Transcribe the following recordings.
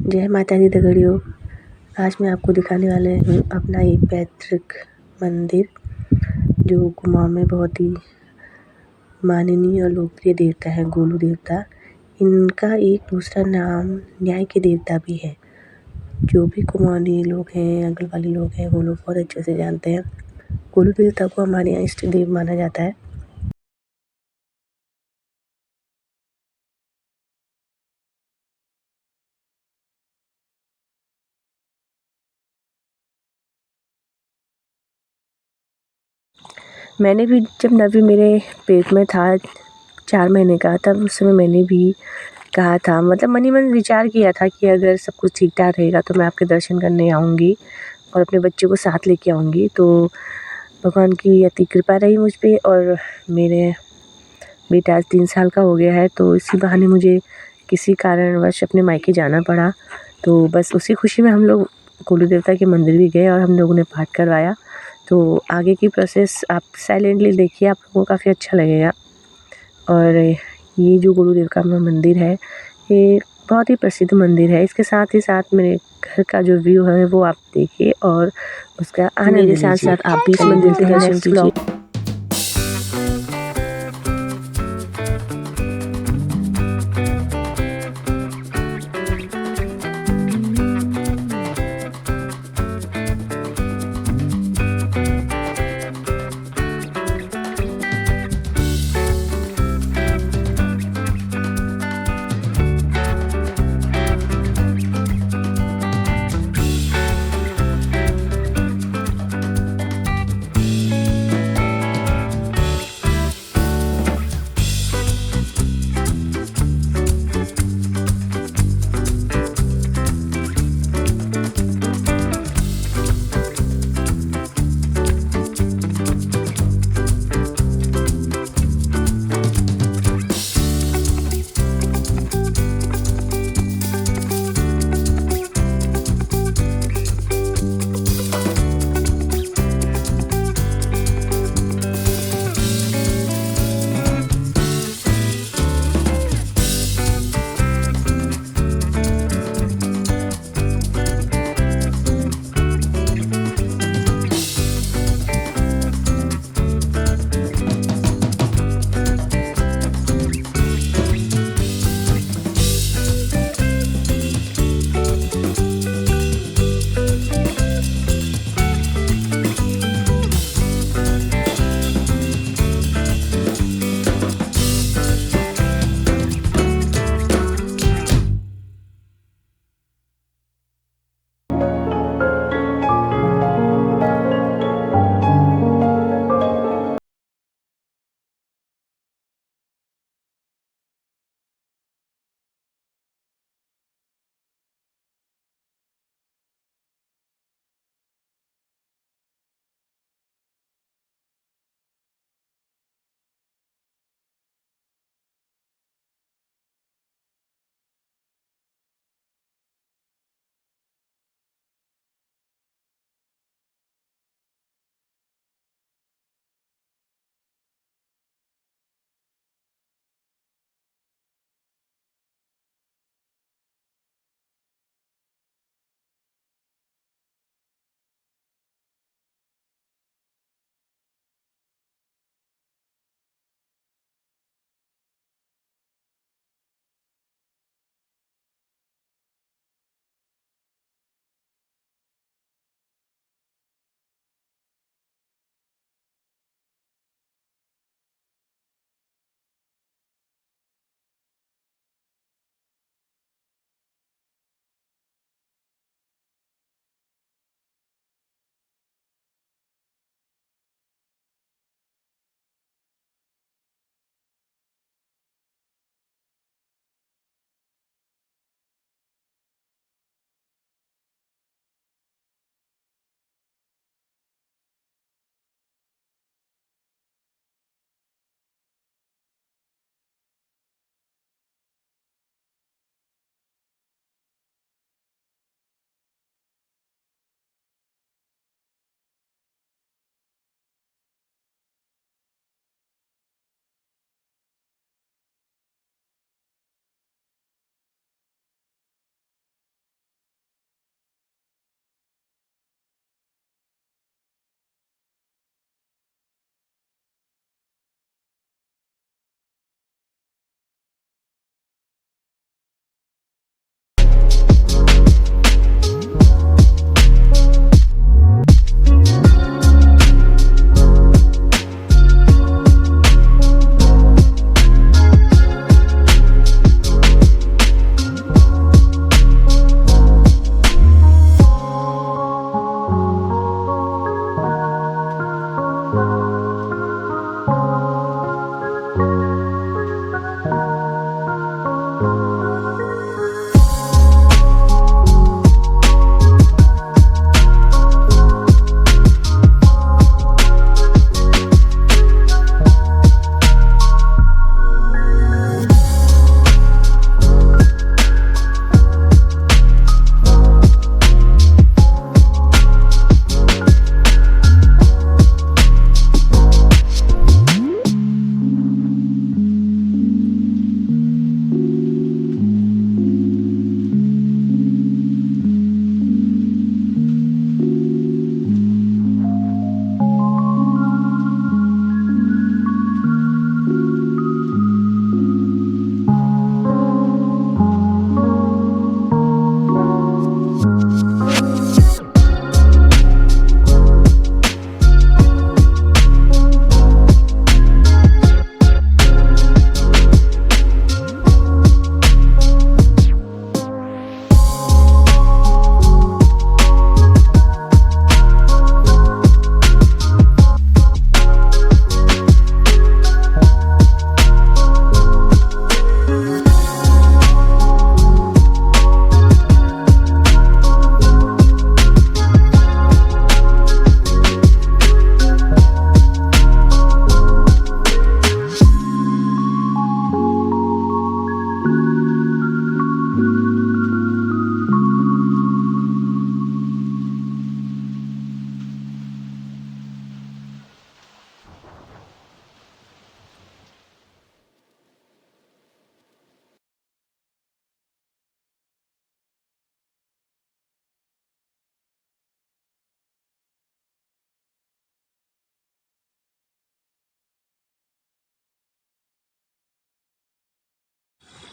जय माता दी दगड़ियों। आज मैं आपको दिखाने वाले हूँ अपना एक पैतृक मंदिर जो कुमाऊँ में बहुत ही माननीय और लोकप्रिय देवता है, गोलू देवता। इनका एक दूसरा नाम न्याय के देवता भी है। जो भी कुमाऊनी लोग हैं, आंगन वाले लोग हैं, वो लोग बहुत अच्छे से जानते हैं। गोलू देवता को हमारे यहाँ इष्ट देव माना जाता है। मैंने भी जब नवी मेरे पेट में था 4 महीने का, तब उस समय मैंने भी कहा था, मतलब मन ही मन विचार किया था कि अगर सब कुछ ठीक-ठाक रहेगा तो मैं आपके दर्शन करने आऊँगी और अपने बच्चे को साथ लेके आऊँगी। तो भगवान की अति कृपा रही मुझ पे और मेरे बेटा आज 3 साल का हो गया है, तो इसी बहाने मुझे किसी कारणवश अपने मायके जाना पड़ा। तो बस उसी खुशी में हम लोग गोलू देवता के मंदिर भी गए और हम लोगों ने पाठ करवाया। तो आगे की प्रोसेस आप साइलेंटली देखिए, आप लोगों को काफ़ी अच्छा लगेगा। और ये जो गोलू देव का मंदिर है, ये बहुत ही प्रसिद्ध मंदिर है। इसके साथ ही साथ मेरे घर का जो व्यू है वो आप देखिए और उसका आनंद लीजिए। मेरे साथ-साथ आप भी इस मंदिर के दर्शन कीजिए।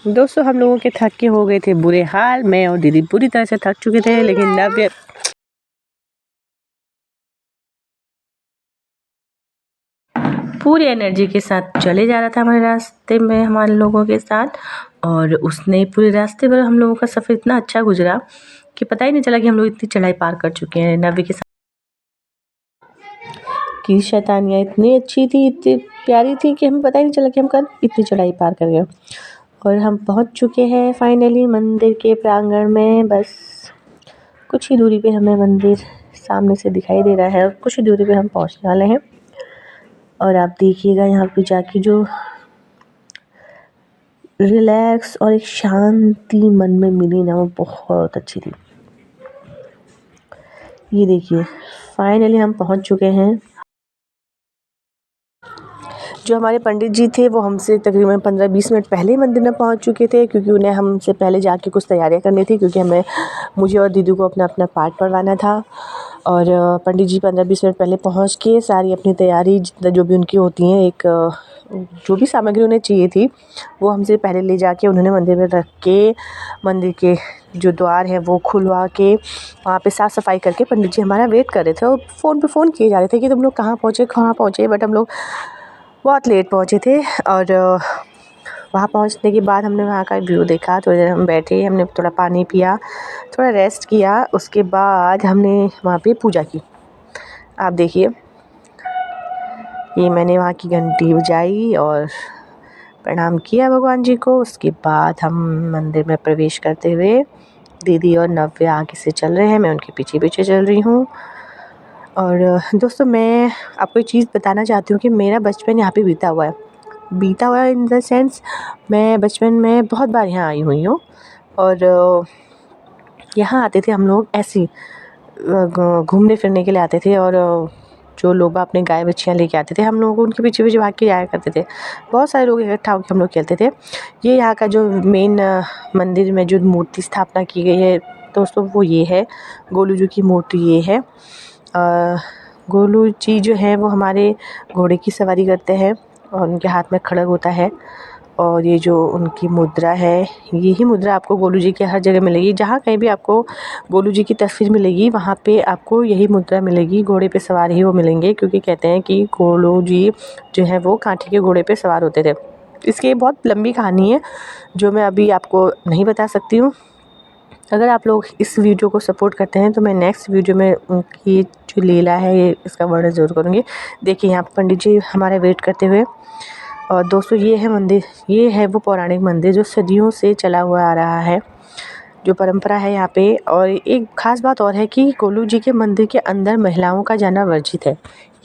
दोस्तों हम लोगों के थक के हो गए थे बुरे हाल। मैं और दीदी पूरी तरह से थक चुके थे, लेकिन नव्य पूरी एनर्जी के साथ चले जा रहा था हमारे रास्ते में हमारे लोगों के साथ। और उसने पूरे रास्ते भर हम लोगों का सफ़र इतना अच्छा गुजरा कि पता ही नहीं चला कि हम लोग इतनी चढ़ाई पार कर चुके हैं। नव्य के साथ की शैतानियाँ इतनी अच्छी थी, इतनी प्यारी थी कि हमें पता ही नहीं चला कि हम कब इतनी चढ़ाई पार कर गए। और हम पहुंच चुके हैं फाइनली मंदिर के प्रांगण में। बस कुछ ही दूरी पे हमें मंदिर सामने से दिखाई दे रहा है और कुछ ही दूरी पे हम पहुंचने वाले हैं। और आप देखिएगा यहाँ पे जाके जो रिलैक्स और एक शांति मन में मिली ना, वो बहुत अच्छी थी। ये देखिए फाइनली हम पहुंच चुके हैं। जो हमारे पंडित जी थे वो हमसे तकरीबन 15-20 मिनट पहले ही मंदिर में पहुंच चुके थे, क्योंकि उन्हें हमसे पहले जाके कुछ तैयारियां करनी थी, क्योंकि मुझे और दीदी को अपना अपना पाठ पढ़वाना था। और पंडित जी 15-20 मिनट पहले पहुंच के सारी अपनी तैयारी जितना जो भी उनकी होती हैं, एक जो भी सामग्री उन्हें चाहिए थी वो हमसे पहले ले जाके उन्होंने मंदिर में रख के मंदिर के जो द्वार है वो खुलवा के वहाँ पे साफ़ सफाई करके पंडित जी हमारा वेट कर रहे थे। और फ़ोन पे फ़ोन किए जा रहे थे कि तुम लोग कहाँ पहुँचे। बट हम लोग बहुत लेट पहुँचे थे। और वहाँ पहुँचने के बाद हमने वहाँ का व्यू देखा, थोड़ी देर हम बैठे, हमने थोड़ा पानी पिया, थोड़ा रेस्ट किया। उसके बाद हमने वहाँ पे पूजा की। आप देखिए ये मैंने वहाँ की घंटी बजाई और प्रणाम किया भगवान जी को। उसके बाद हम मंदिर में प्रवेश करते हुए दीदी और नव्य आगे से चल रहे हैं, मैं उनके पीछे पीछे चल रही हूँ। और दोस्तों मैं आपको एक चीज़ बताना चाहती हूँ कि मेरा बचपन यहाँ पे बीता हुआ है इन द सेंस मैं बचपन में बहुत बार यहाँ आई हुई हूँ। और यहाँ आते थे हम लोग ऐसे ही घूमने फिरने के लिए आते थे। और जो लोग अपने गाय बच्चियाँ लेके आते थे, हम लोग उनके पीछे पीछे भाग के जाया करते थे। बहुत सारे लोग इकट्ठा होकर हम लोग खेलते थे। ये यहाँ का जो मेन मंदिर में जो मूर्ति स्थापना की गई है दोस्तों, वो ये है गोलू जी की मूर्ति। ये है गोलू जी जो है वो हमारे घोड़े की सवारी करते हैं और उनके हाथ में खड़ग होता है। और ये जो उनकी मुद्रा है, यही मुद्रा आपको गोलू जी के हर जगह मिलेगी। जहाँ कहीं भी आपको गोलू जी की तस्वीर मिलेगी वहाँ पे आपको यही मुद्रा मिलेगी। घोड़े पे सवार ही वो मिलेंगे, क्योंकि कहते हैं कि गोलू जी जो है वो कांटे के घोड़े पे सवार होते थे। इसकी बहुत लंबी कहानी है जो मैं अभी आपको नहीं बता सकती हूँ। अगर आप लोग इस वीडियो को सपोर्ट करते हैं तो मैं नेक्स्ट वीडियो में उनकी जो लीला है ये इसका वर्णन ज़रूर करूँगी। देखिए यहाँ पंडित जी हमारा वेट करते हुए। और दोस्तों ये है मंदिर, ये है वो पौराणिक मंदिर जो सदियों से चला हुआ आ रहा है, जो परंपरा है यहाँ पे। और एक ख़ास बात और है कि गोलू जी के मंदिर के अंदर महिलाओं का जाना वर्जित है।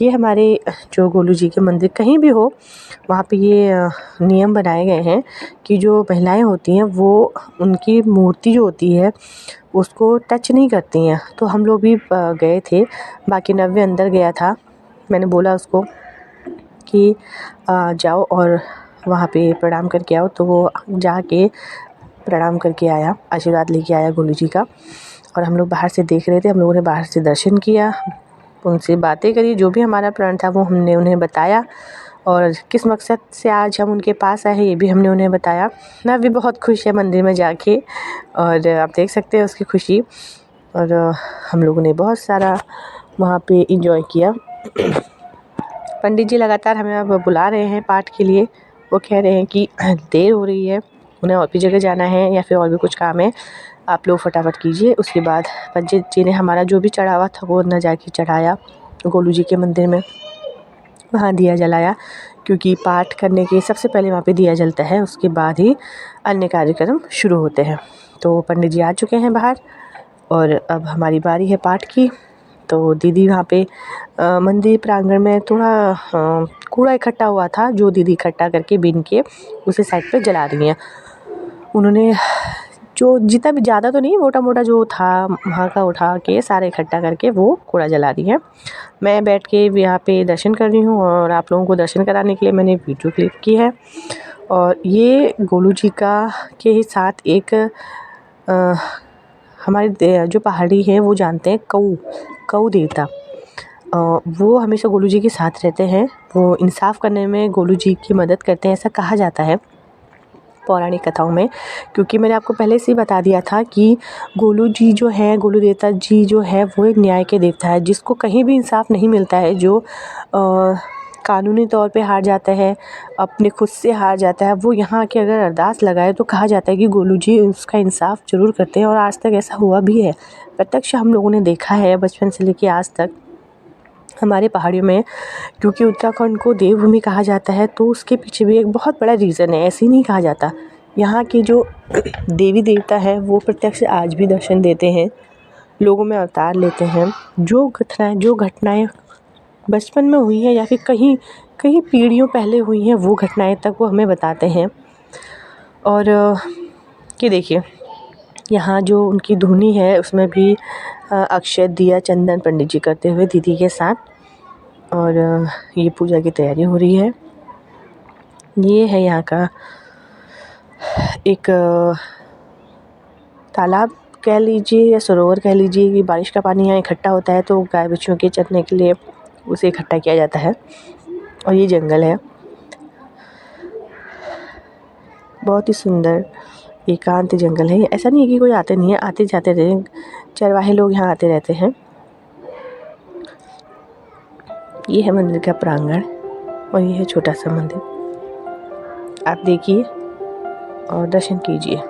ये हमारे जो गोलू जी के मंदिर कहीं भी हो वहाँ पे ये नियम बनाए गए हैं कि जो महिलाएं होती हैं वो उनकी मूर्ति जो होती है उसको टच नहीं करती हैं। तो हम लोग भी गए थे, बाकी नव्य अंदर गया था। मैंने बोला उसको कि जाओ और वहाँ पे प्रणाम करके आओ, तो वो जाके प्रणाम करके आया, आशीर्वाद लेके आया गोलू जी का। और हम लोग बाहर से देख रहे थे, हम लोगों ने बाहर से दर्शन किया, उनसे बातें करी, जो भी हमारा प्रण था वो हमने उन्हें बताया। और किस मकसद से आज हम उनके पास आए हैं ये भी हमने उन्हें बताया। मैं भी बहुत खुश है मंदिर में जाके, और आप देख सकते हैं उसकी खुशी। और हम लोगों ने बहुत सारा वहाँ पे एंजॉय किया। पंडित जी लगातार हमें अब बुला रहे हैं पाठ के लिए। वो कह रहे हैं कि देर हो रही है, उन्हें और भी जगह जाना है या फिर और भी कुछ काम है, आप लोग फटाफट कीजिए। उसके बाद पंडित जी ने हमारा जो भी चढ़ावा था वो न जाके चढ़ाया गोलू जी के मंदिर में, वहाँ दिया जलाया, क्योंकि पाठ करने के सबसे पहले वहाँ पे दिया जलता है, उसके बाद ही अन्य कार्यक्रम शुरू होते हैं। तो पंडित जी आ चुके हैं बाहर और अब हमारी बारी है पाठ की। तो दीदी वहाँ पे मंदिर प्रांगण में थोड़ा कूड़ा इकट्ठा हुआ था, जो दीदी इकट्ठा करके बीन के उसे साइड पे जला रही हैं। उन्होंने जो जितना भी ज़्यादा तो नहीं, मोटा मोटा जो था वहाँ का उठा के सारे इकट्ठा करके वो कूड़ा जला रही है। मैं बैठ के यहाँ पे दर्शन कर रही हूँ और आप लोगों को दर्शन कराने के लिए मैंने वीडियो क्लिक की है। और ये गोलू जी का के ही साथ एक हमारे जो पहाड़ी हैं वो जानते हैं कऊ देवता, वो हमेशा गोलू जी के साथ रहते हैं। वो इंसाफ करने में गोलू जी की मदद करते हैं, ऐसा कहा जाता है। पौराणिक कथाओं में, क्योंकि मैंने आपको पहले से ही बता दिया था कि गोलू जी जो हैं, गोलू देवता जी जो है वो एक न्याय के देवता है, जिसको कहीं भी इंसाफ नहीं मिलता है, जो कानूनी तौर पे हार जाता है, अपने खुद से हार जाता है, वो यहाँ आके अगर अरदास लगाए तो कहा जाता है कि गोलू जी उसका इंसाफ ज़रूर करते हैं। और आज तक ऐसा हुआ भी है, प्रत्यक्ष हम लोगों ने देखा है बचपन से लेके आज तक हमारे पहाड़ियों में। क्योंकि उत्तराखंड को देवभूमि कहा जाता है तो उसके पीछे भी एक बहुत बड़ा रीज़न है, ऐसे ही नहीं कहा जाता। यहाँ के जो देवी देवता है वो प्रत्यक्ष आज भी दर्शन देते हैं, लोगों में अवतार लेते हैं। जो घटनाएं बचपन में हुई हैं या फिर कहीं पीढ़ियों पहले हुई हैं, वो घटनाएं तक वो हमें बताते हैं। और कि देखिए यहाँ जो उनकी धुनी है उसमें भी अक्षत दिया चंदन पंडित जी करते हुए दीदी के साथ, और ये पूजा की तैयारी हो रही है। ये है यहाँ का एक तालाब कह लीजिए या सरोवर कह लीजिए, कि बारिश का पानी यहाँ इकट्ठा होता है तो गाय बच्चों के चरने के लिए उसे इकट्ठा किया जाता है। और ये जंगल है, बहुत ही सुंदर एकांत जंगल है। ऐसा नहीं है कि कोई आते नहीं है, आते जाते रहते, चरवाहे लोग यहाँ आते रहते हैं। ये है मंदिर का प्रांगण और ये है छोटा सा मंदिर, आप देखिए और दर्शन कीजिए।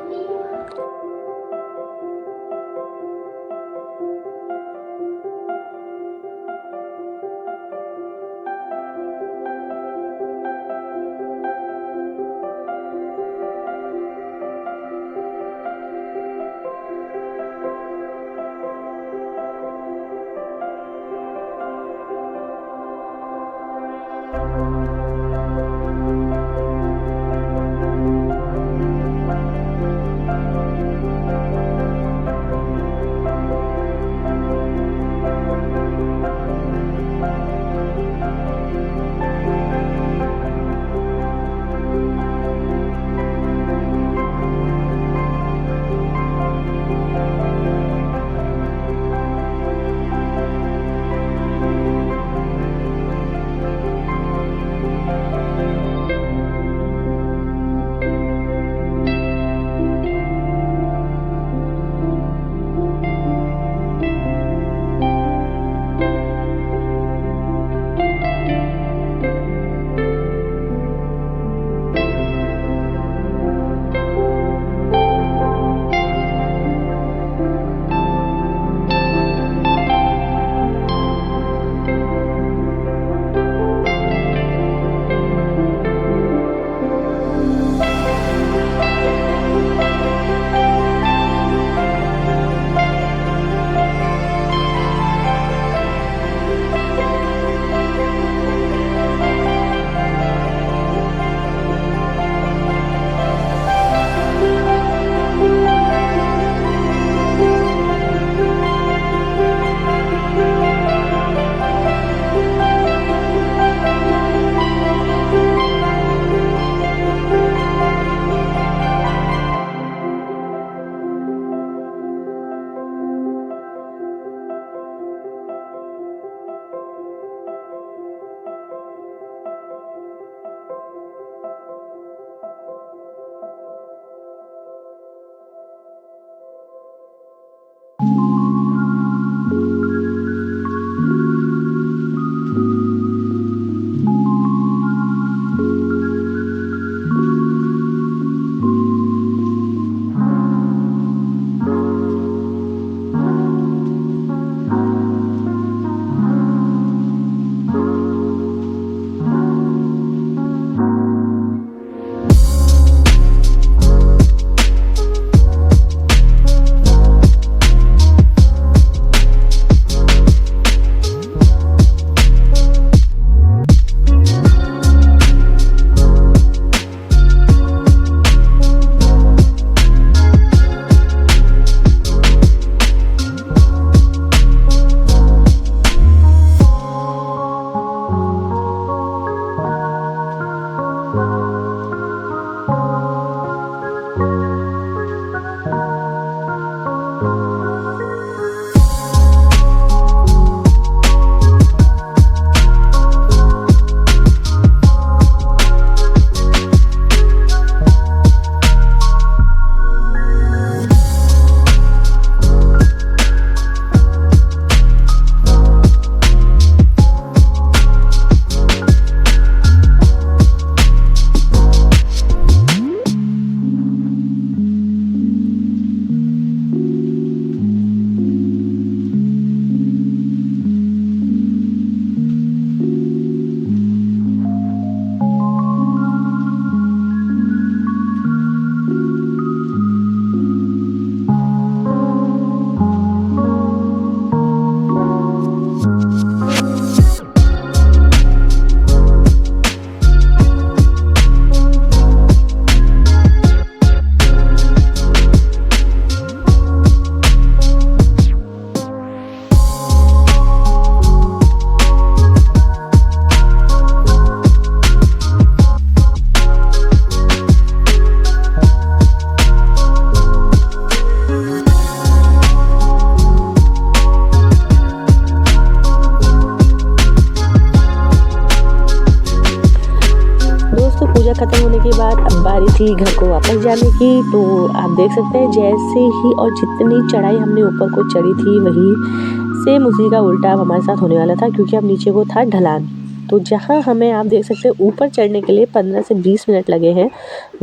के बाद अब बारी थी घर को वापस जाने की। तो आप देख सकते हैं जैसे ही और जितनी चढ़ाई हमने ऊपर को चढ़ी थी वही सेम उसी का उल्टा अब हमारे साथ होने वाला था, क्योंकि अब नीचे को था ढलान। तो जहाँ हमें आप देख सकते हैं ऊपर चढ़ने के लिए 15 से 20 मिनट लगे हैं,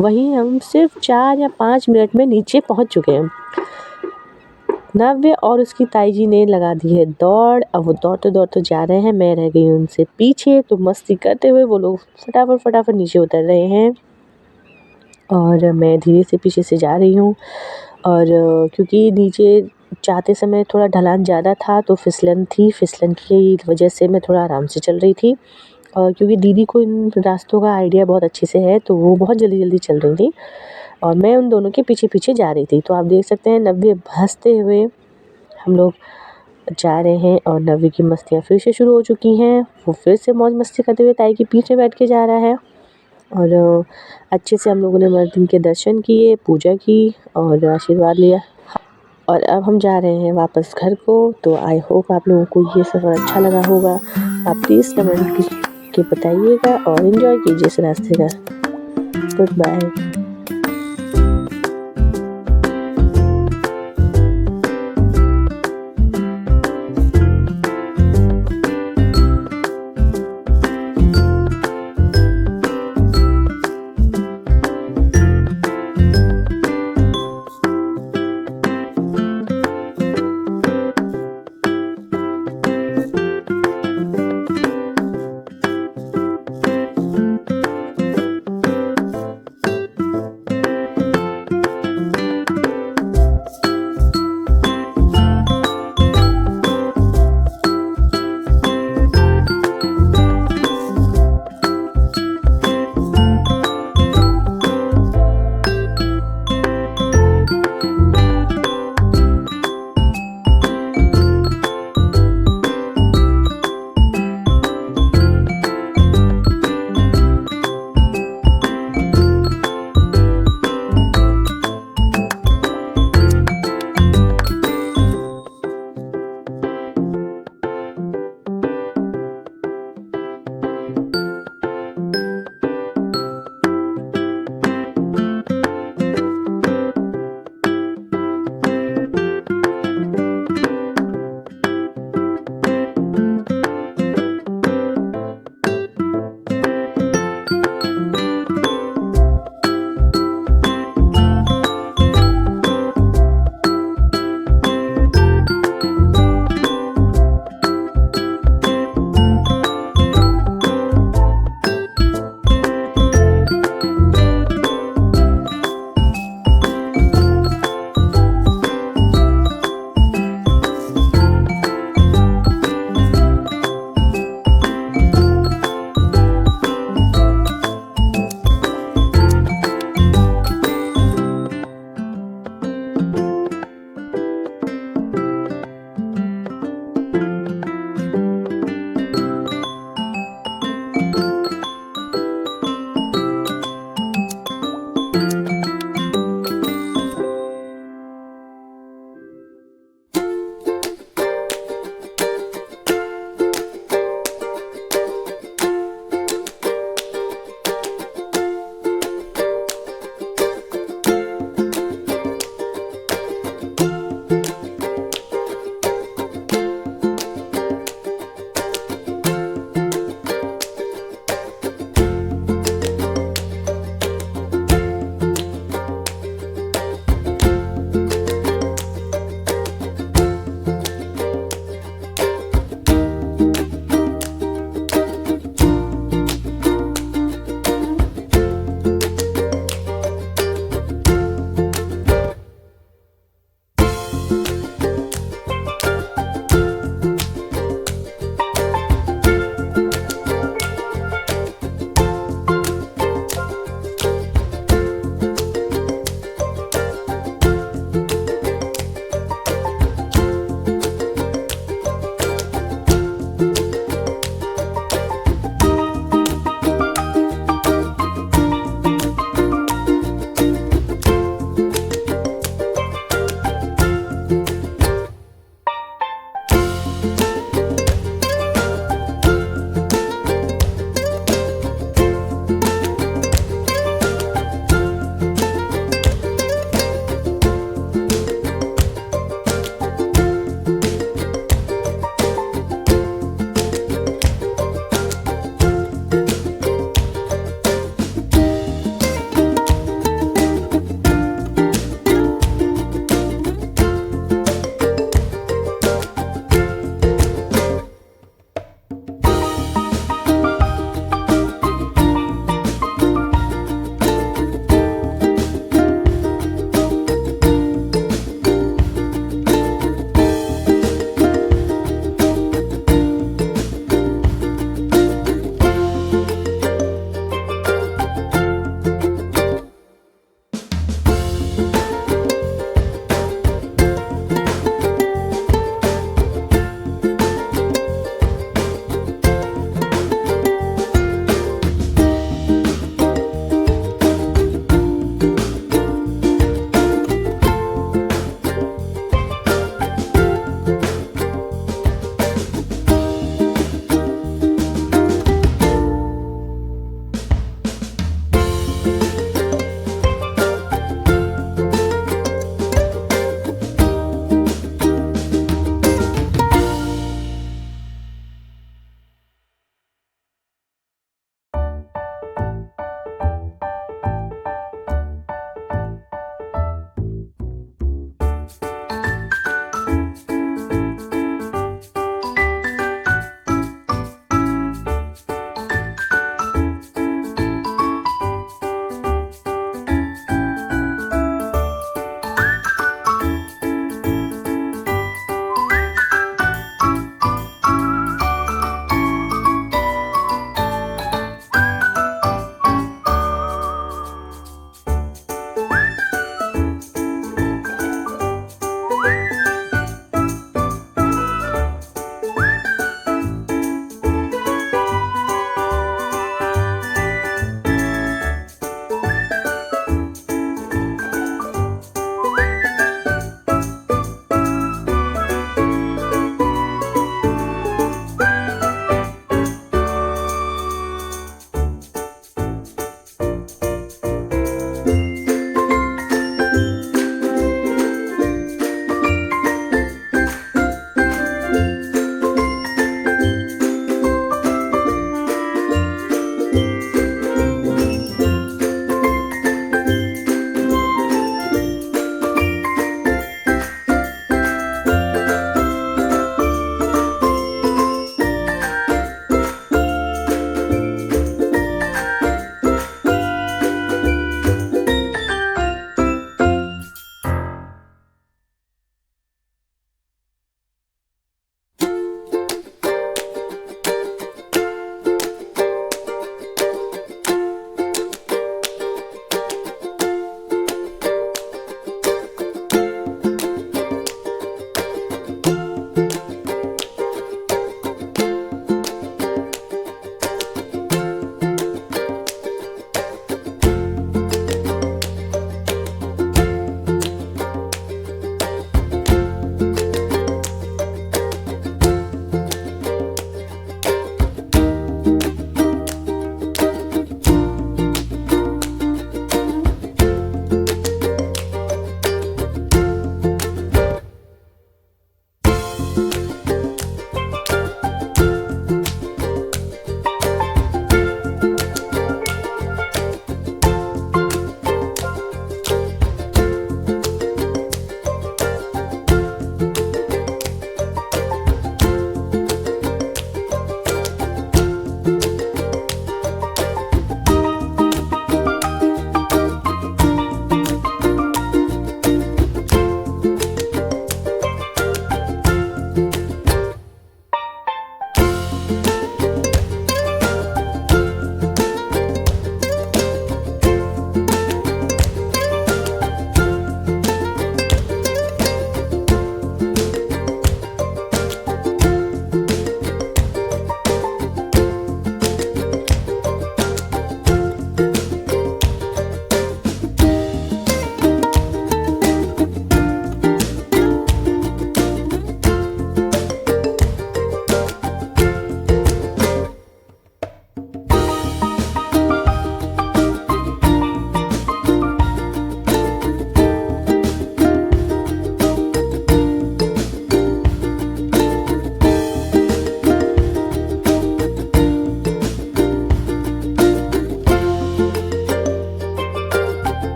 वहीं हम सिर्फ 4 या 5 मिनट में नीचे पहुँच चुके हैं। नव्य और उसकी ताई जी ने लगा दी है दौड़। अब वो दौड़ते जा रहे हैं, मैं रह गई उनसे पीछे। तो मस्ती करते हुए वो लोग फटाफट नीचे उतर रहे हैं और मैं धीरे से पीछे से जा रही हूँ। और क्योंकि नीचे जाते समय थोड़ा ढलान ज़्यादा था तो फिसलन की वजह से मैं थोड़ा आराम से चल रही थी। और क्योंकि दीदी को इन रास्तों का आइडिया बहुत अच्छे से है, तो वो बहुत जल्दी चल रही थी और मैं उन दोनों के पीछे जा रही थी। तो आप देख सकते हैं नव्य हँसते हुए हम लोग जा रहे हैं और नव्य की मस्तियाँ फिर से शुरू हो चुकी हैं। वो फिर से मौज मस्ती करते हुए ताई के पीछे बैठ के जा रहा है और अच्छे से हम लोगों ने मंदिर के दर्शन किए, पूजा की और आशीर्वाद लिया। और अब हम जा रहे हैं वापस घर को। तो आई होप आप लोगों को ये सफ़र अच्छा लगा होगा। आप प्लीज़ कमेंट के बताइएगा और एंजॉय कीजिए इस रास्ते का। Good bye.